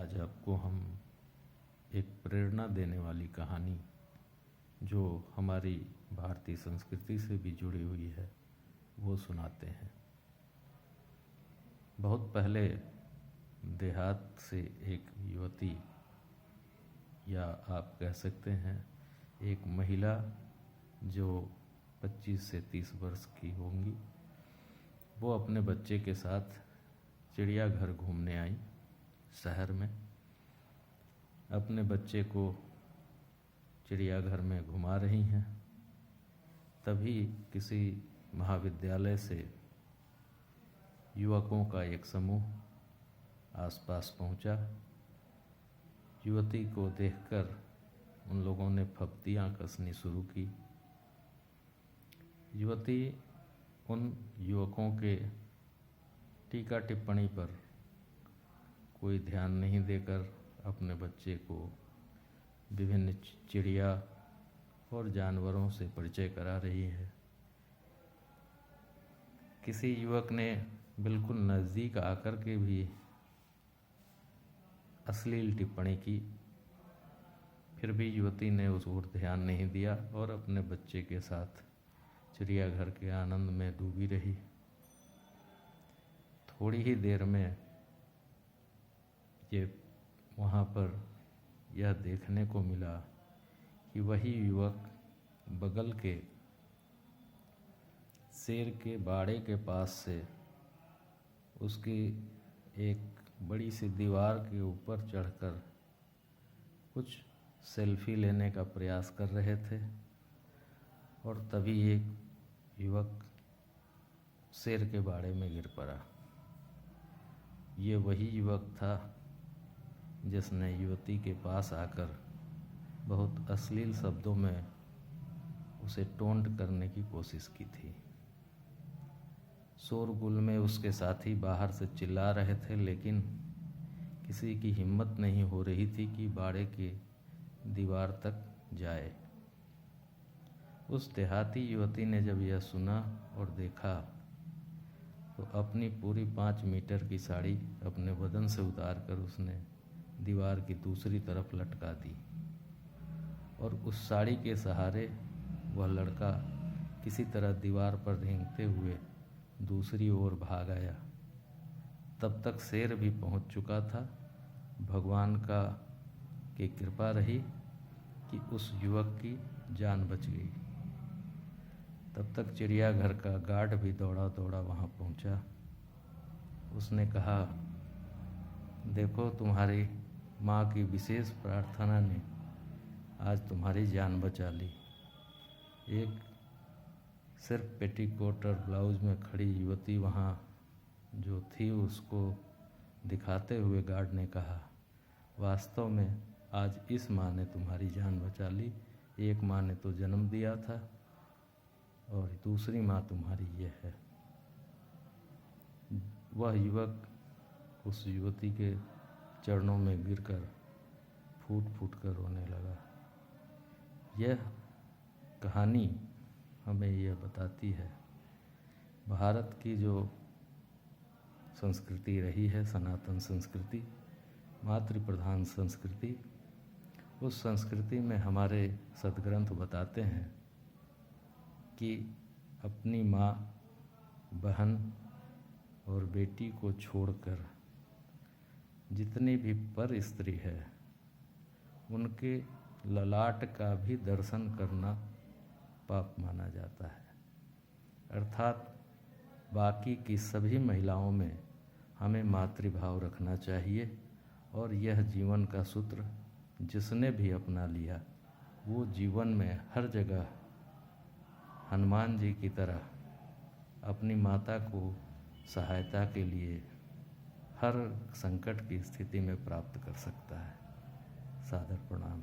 आज आपको हम एक प्रेरणा देने वाली कहानी जो हमारी भारतीय संस्कृति से भी जुड़ी हुई है वो सुनाते हैं। बहुत पहले देहात से एक युवती या आप कह सकते हैं एक महिला जो 25 से 30 वर्ष की होंगी, वो अपने बच्चे के साथ चिड़ियाघर घूमने आई शहर में। अपने बच्चे को चिड़ियाघर में घुमा रही हैं, तभी किसी महाविद्यालय से युवकों का एक समूह आसपास पहुंचा। युवती को देखकर उन लोगों ने फब्तियां कसनी शुरू की। युवती उन युवकों के टीका टिप्पणी पर कोई ध्यान नहीं देकर अपने बच्चे को विभिन्न चिड़िया और जानवरों से परिचय करा रही है। किसी युवक ने बिल्कुल नज़दीक आकर के भी अश्लील टिप्पणी की, फिर भी युवती ने उस ओर ध्यान नहीं दिया और अपने बच्चे के साथ चिड़ियाघर के आनंद में डूबी रही। थोड़ी ही देर में ये वहाँ पर यह देखने को मिला कि वही युवक बगल के शेर के बाड़े के पास से उसकी एक बड़ी सी दीवार के ऊपर चढ़कर कुछ सेल्फी लेने का प्रयास कर रहे थे और तभी एक युवक शेर के बाड़े में गिर पड़ा। ये वही युवक था जिसने युवती के पास आकर बहुत अश्लील शब्दों में उसे टोंट करने की कोशिश की थी। शोरगुल में उसके साथी बाहर से चिल्ला रहे थे, लेकिन किसी की हिम्मत नहीं हो रही थी कि बाड़े की दीवार तक जाए। उस देहाती युवती ने जब यह सुना और देखा तो अपनी पूरी 5 मीटर की साड़ी अपने बदन से उतार कर उसने दीवार की दूसरी तरफ लटका दी और उस साड़ी के सहारे वह लड़का किसी तरह दीवार पर रेंगते हुए दूसरी ओर भाग आया। तब तक शेर भी पहुंच चुका था। भगवान की कृपा रही कि उस युवक की जान बच गई। तब तक चिड़ियाघर का गार्ड भी दौड़ा दौड़ा वहाँ पहुँचा। उसने कहा, देखो तुम्हारी माँ की विशेष प्रार्थना ने आज तुम्हारी जान बचा ली। एक सिर्फ पेटीकोट और ब्लाउज में खड़ी युवती वहाँ जो थी उसको दिखाते हुए गार्ड ने कहा, वास्तव में आज इस माँ ने तुम्हारी जान बचा ली। एक माँ ने तो जन्म दिया था और दूसरी माँ तुम्हारी ये है। वह युवक उस युवती के चरणों में गिरकर फूट फूट कर रोने लगा। यह कहानी हमें यह बताती है, भारत की जो संस्कृति रही है, सनातन संस्कृति, मातृ प्रधान संस्कृति, उस संस्कृति में हमारे सद्ग्रंथ बताते हैं कि अपनी माँ, बहन और बेटी को छोड़कर जितनी भी पर स्त्री है उनके ललाट का भी दर्शन करना पाप माना जाता है। अर्थात बाकी की सभी महिलाओं में हमें मातृभाव रखना चाहिए और यह जीवन का सूत्र जिसने भी अपना लिया वो जीवन में हर जगह हनुमान जी की तरह अपनी माता को सहायता के लिए हर संकट की स्थिति में प्राप्त कर सकता है। सादर प्रणाम।